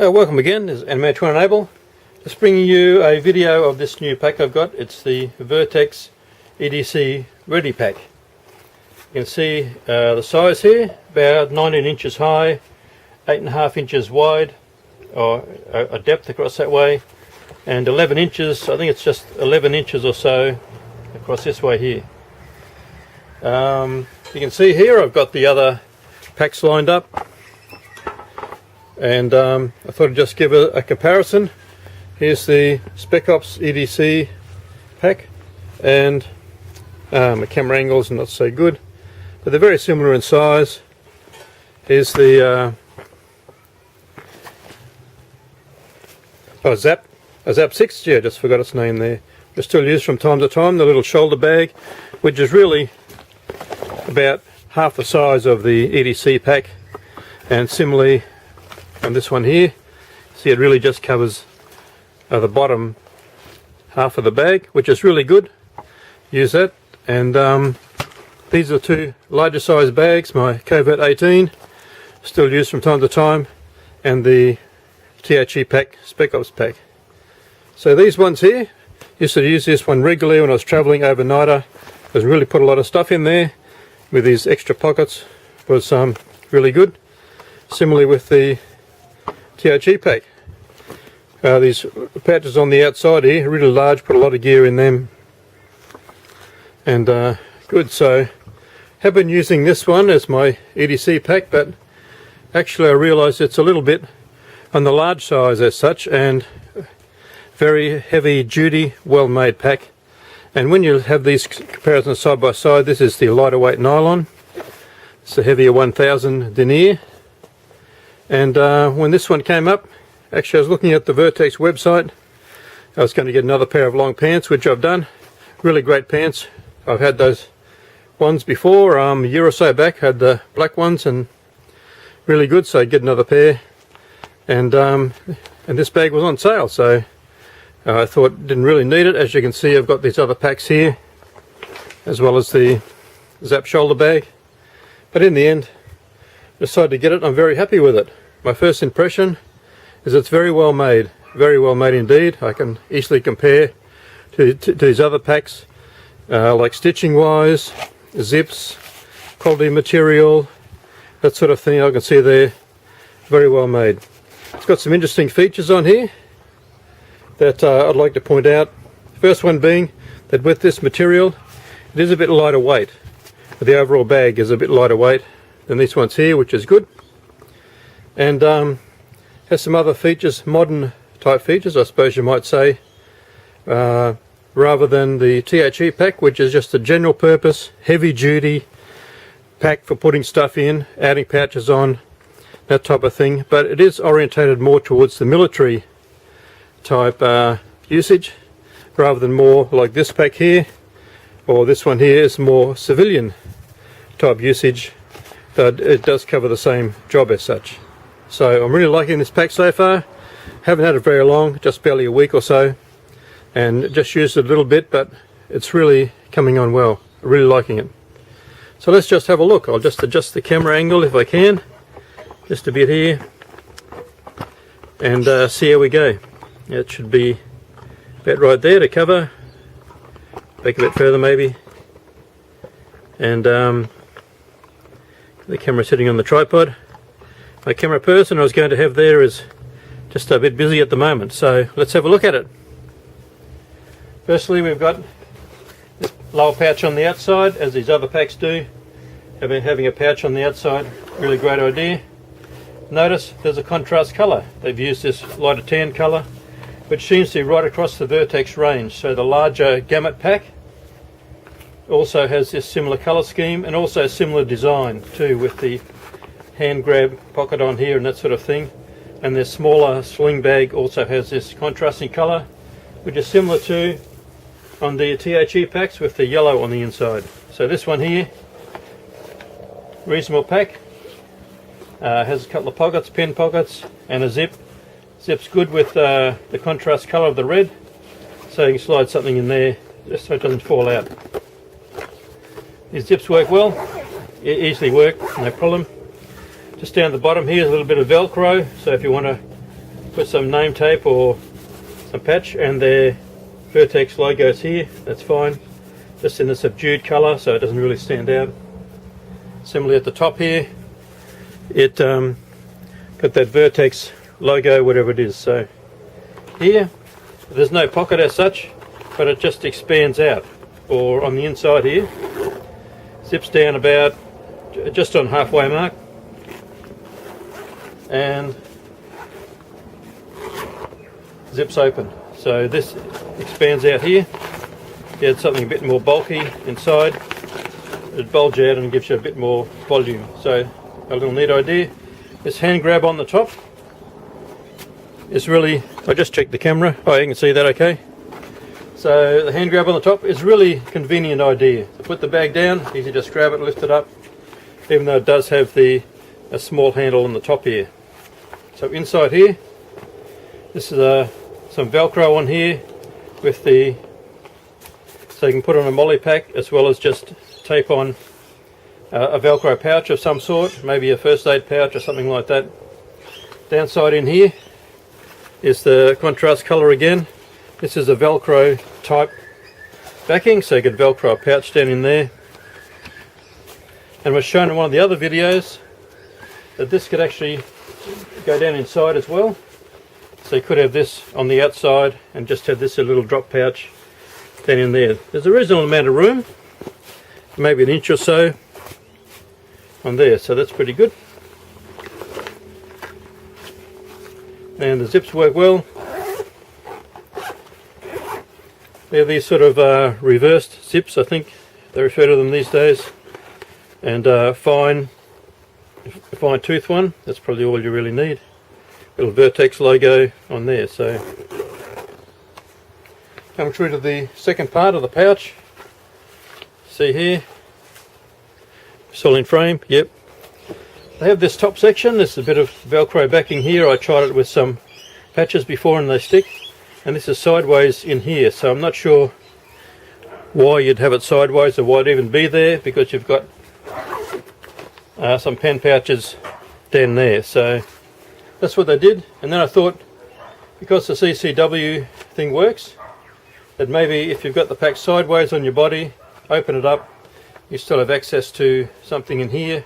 Welcome again, this is Animator to Enable. Just bringing you a video of this new pack I've got. It's the Vertx EDC Ready Pack. You can see the size here, about 19 inches high, 8.5 inches wide, or a depth across that way, and 11 inches, I think it's just 11 inches or so across this way here. You can see here I've got the other packs lined up. And I thought I'd just give a comparison. Here's the Spec Ops EDC pack, and my camera angle's not so good, but they're very similar in size. Here's the Zap 6, yeah, just forgot its name there. We still use from time to time the little shoulder bag, which is really about half the size of the EDC pack, and similarly on this one here, see it really just covers the bottom half of the bag, which is really good. Use that. And these are two larger size bags, my Covert 18, still used from time to time, and the THE pack, Spec Ops pack. So these ones here, used to use this one regularly when I was travelling overnight. I really put a lot of stuff in there with these extra pockets. Was really good. Similarly with the THE pack. These pouches on the outside here are really large, put a lot of gear in them, and good. So have been using this one as my EDC pack, but actually I realised it's a little bit on the large size as such, and very heavy duty, well made pack. And when you have these comparisons side by side, this is the lighter weight nylon, it's the heavier 1000 denier. And when this one came up, actually I was looking at the Vertx website. I was going to get another pair of long pants, which I've done. Really great pants. I've had those ones before, a year or so back, had the black ones, and really good, so I'd get another pair. And this bag was on sale, so I thought didn't really need it. As you can see, I've got these other packs here, as well as the Zap shoulder bag. But in the end, decided to get it. I'm very happy with it. My first impression is it's very well made indeed. I can easily compare to these other packs, like stitching wise, zips, quality material, that sort of thing. I can see they're very well made. It's got some interesting features on here that I'd like to point out. First one being that with this material, it is a bit lighter weight. The overall bag is a bit lighter weight than these ones here, which is good, and has some other features, modern type features I suppose you might say, rather than the THE pack, which is just a general purpose heavy duty pack for putting stuff in, adding pouches on, that type of thing. But it is orientated more towards the military type usage, rather than more like this pack here, or this one here is more civilian type usage. It does cover the same job as such. So I'm really liking this pack so far. Haven't had it very long, just barely a week or so, and just used it a little bit, but it's really coming on well. I'm really liking it. So let's just have a look. I'll just adjust the camera angle if I can, just a bit here, and see how we go. It should be about right there to cover. Back a bit further maybe, and the camera sitting on the tripod. My camera person I was going to have there is just a bit busy at the moment, so let's have a look at it. Firstly, we've got this lower pouch on the outside, as these other packs do. Having a pouch on the outside, really great idea. Notice there's a contrast colour. They've used this lighter tan colour, which seems to be right across the Vertx range. So the larger gamut pack also has this similar colour scheme, and also similar design too, with the hand grab pocket on here and that sort of thing. And the smaller sling bag also has this contrasting colour, which is similar to on the THE packs with the yellow on the inside. So this one here, reasonable pack, has a couple of pockets, pen pockets, and a zip. Zip's good with the contrast colour of the red, so you can slide something in there just so it doesn't fall out. These zips work well, easily work, no problem. Just down the bottom here is a little bit of Velcro, so if you want to with some name tape or some patch, and their Vertx logos here. That's fine, just in a subdued colour so it doesn't really stand out. Similarly at the top here, it got that Vertx logo, whatever it is. So here there's no pocket as such, but it just expands out. Or on the inside here, zips down about just on halfway mark, and zips open. So this expands out here. You had something a bit more bulky inside, it bulges out and gives you a bit more volume. So a little neat idea. This hand grab on the top is really, I just checked the camera, oh you can see that okay. So the hand grab on the top is really convenient idea. So put the bag down, easy, just grab it, lift it up, even though it does have a small handle on the top here. So inside here, this is some Velcro on here with the, so you can put on a molly pack as well as just tape on a Velcro pouch of some sort, maybe a first aid pouch or something like that. Downside in here is the contrast colour again. This is a Velcro type backing, so you could Velcro a pouch down in there. And was shown in one of the other videos that this could actually go down inside as well. So you could have this on the outside and just have this a little drop pouch down in there. There's a reasonable amount of room, maybe an inch or so on there, so that's pretty good. And the zips work well. They're these sort of reversed zips, I think they refer to them these days, and fine tooth one. That's probably all you really need. Little Vertx logo on there. So coming through to the second part of the pouch. See here, still in frame. Yep. They have this top section. There's a bit of Velcro backing here. I tried it with some patches before and they stick. And this is sideways in here, so I'm not sure why you'd have it sideways or why it'd even be there, because you've got some pen pouches down there. So that's what they did. And then I thought, because the CCW thing works, that maybe if you've got the pack sideways on your body, open it up, you still have access to something in here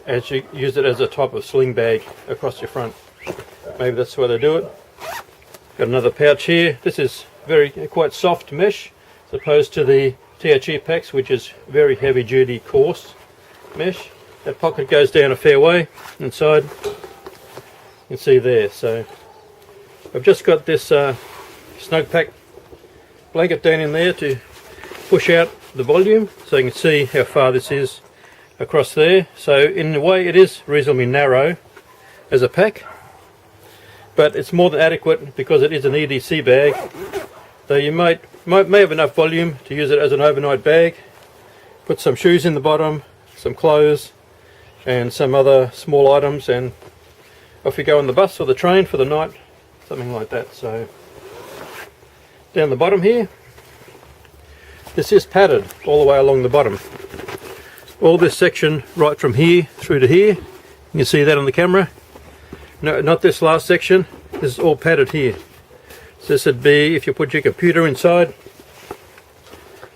as you use it as a type of sling bag across your front. Maybe that's the way they do it. Got another pouch here. This is quite soft mesh as opposed to the THE packs, which is very heavy duty coarse mesh. That pocket goes down a fair way inside. You can see there. So I've just got this snug pack blanket down in there to push out the volume, so you can see how far this is across there. So in a way it is reasonably narrow as a pack, but it's more than adequate because it is an EDC bag. So you may have enough volume to use it as an overnight bag. Put some shoes in the bottom, some clothes and some other small items, and off you go on the bus or the train for the night, something like that. So down the bottom here, this is padded all the way along the bottom. All this section right from here through to here, you can see that on the camera. No, not this last section, this is all padded here. So this would be if you put your computer inside.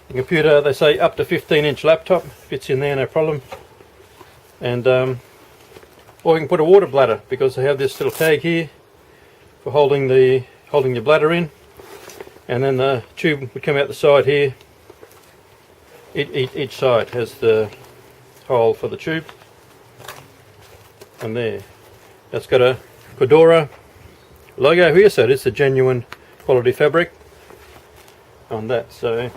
The computer, they say up to 15-inch laptop, fits in there no problem. And or you can put a water bladder, because they have this little tag here for holding your bladder in. And then the tube would come out the side here. Each side has the hole for the tube. And there. That's got a Fedora logo here, so it is a genuine quality fabric on that. So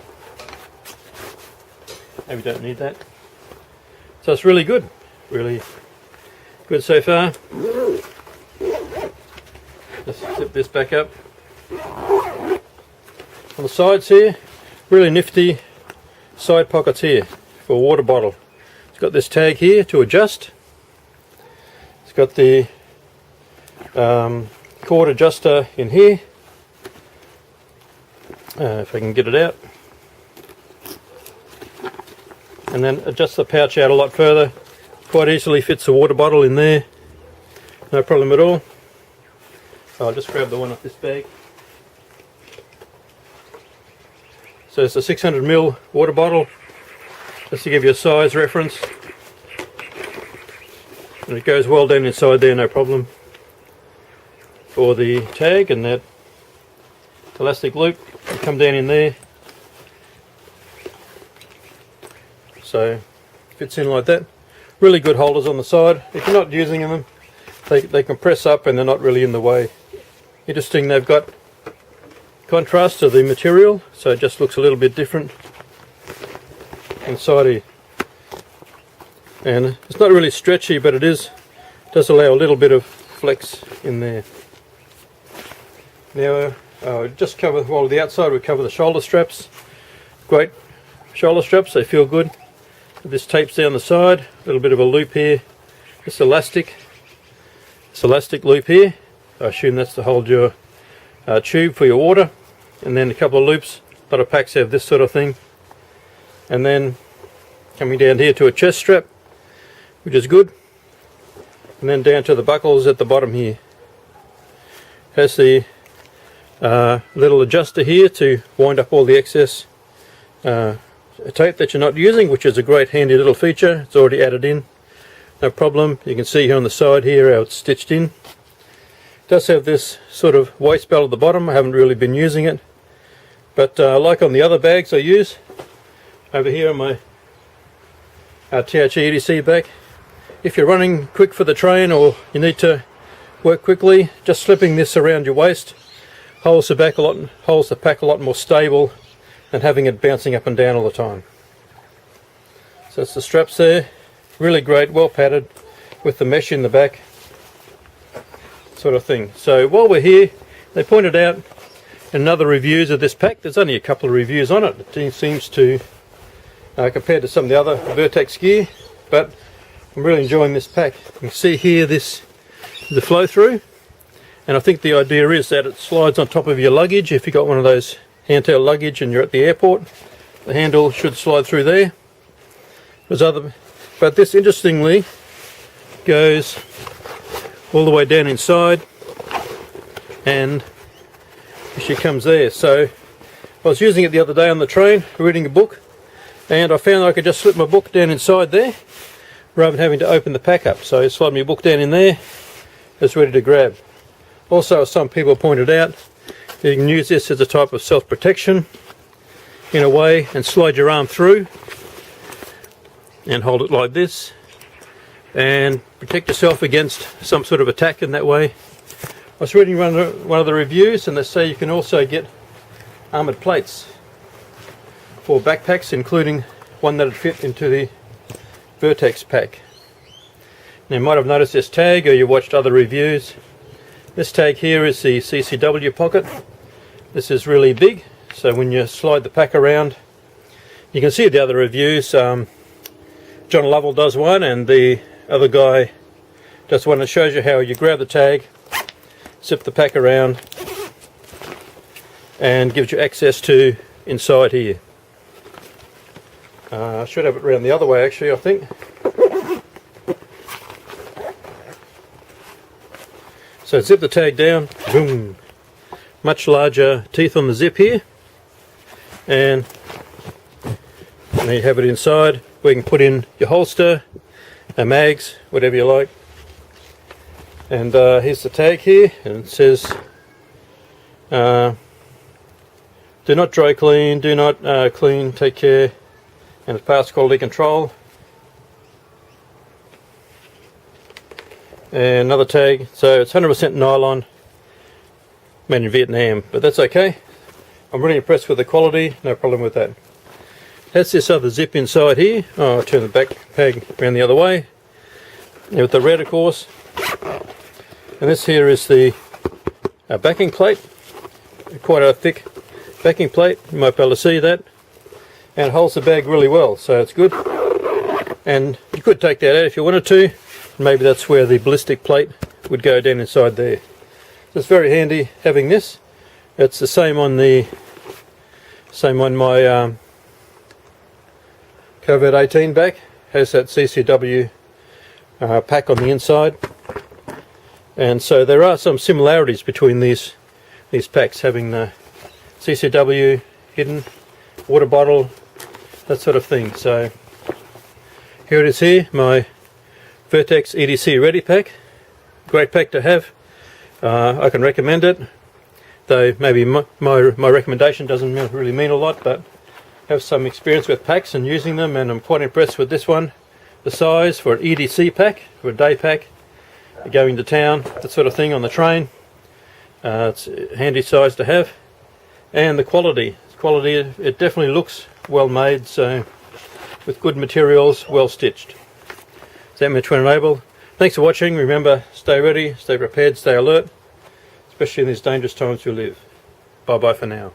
maybe don't need that. So it's really good. Really good so far. Let's zip this back up. On the sides here, really nifty side pockets here for a water bottle. It's got this tag here to adjust. It's got the cord adjuster in here. If I can get it out. And then adjust the pouch out a lot further. Quite easily fits a water bottle in there. No problem at all. I'll just grab the one off this bag. So it's a 600ml water bottle, just to give you a size reference. And it goes well down inside there, no problem. For the tag, and that elastic loop will come down in there. So fits in like that. Really good holders on the side. If you're not using them, they can press up and they're not really in the way. Interesting, they've got contrast to the material, so it just looks a little bit different inside here. And it's not really stretchy, but it does allow a little bit of flex in there. Now just cover, well, the outside we cover the shoulder straps. Great shoulder straps, they feel good. This tapes down the side, a little bit of a loop here. This elastic loop here, I assume that's to hold your tube for your water, and then a couple of loops. A lot of packs have this sort of thing. And then coming down here to a chest strap, which is good, and then down to the buckles at the bottom here. Has the little adjuster here to wind up all the excess tape that you're not using, which is a great handy little feature. It's already added in, no problem. You can see here on the side here how it's stitched in. It does have this sort of waist belt at the bottom. I haven't really been using it, but like on the other bags I use, over here on my Vertx EDC bag, if you're running quick for the train or you need to work quickly, just slipping this around your waist holds the pack a lot more stable than having it bouncing up and down all the time. So it's the straps there, really great, well padded with the mesh in the back, sort of thing. So while we're here, they pointed out in other reviews of this pack, there's only a couple of reviews on it. It seems to, compared to some of the other Vertx gear, but I'm really enjoying this pack. You can see here this the flow through, and I think the idea is that it slides on top of your luggage. If you've got one of those handheld luggage and you're at the airport, the handle should slide through there. But this interestingly goes all the way down inside, and she comes there. So I was using it the other day on the train, reading a book, and I found I could just slip my book down inside there rather than having to open the pack up. So I slide my book down in there, it's ready to grab. Also, as some people pointed out, you can use this as a type of self-protection in a way, and slide your arm through and hold it like this and protect yourself against some sort of attack in that way. I was reading one of the reviews, and they say you can also get armoured plates for backpacks, including one that would fit into the Vertx pack. Now you might have noticed this tag, or you watched other reviews. This tag here is the CCW pocket. This is really big, so when you slide the pack around, you can see the other reviews. John Lovell does one, and the other guy does one that shows you how you grab the tag, zip the pack around, and gives you access to inside here. I should have it around the other way actually, I think. So zip the tag down, boom. Much larger teeth on the zip here, and then you have it inside where you can put in your holster, mags, whatever you like. And here's the tag here, and it says do not dry clean, do not clean, take care, and it's past quality control. And another tag, so it's 100% nylon, made in Vietnam, but that's okay. I'm really impressed with the quality, no problem with that. Has this other zip inside here. I'll turn the back peg around the other way, and with the red of course. And this here is the backing plate, quite a thick backing plate, you might be able to see that, and it holds the bag really well, so it's good. And you could take that out if you wanted to. Maybe that's where the ballistic plate would go down inside there. So it's very handy having this. It's the same on my Covert 18 back. Has that CCW pack on the inside, And so there are some similarities between these packs, having the CCW hidden, water bottle, that sort of thing. So here it is here, my Vertx EDC Ready pack. Great pack to have. I can recommend it, though maybe my recommendation doesn't really mean a lot, but I have some experience with packs and using them, and I'm quite impressed with this one. The size for an EDC pack, for a day pack, going to town, that sort of thing, on the train. It's a handy size to have. And the quality, it definitely looks well made, so with good materials, well stitched. So I'm Twin Enable. Thanks for watching. Remember, stay ready, stay prepared, stay alert, especially in these dangerous times we live. Bye bye for now.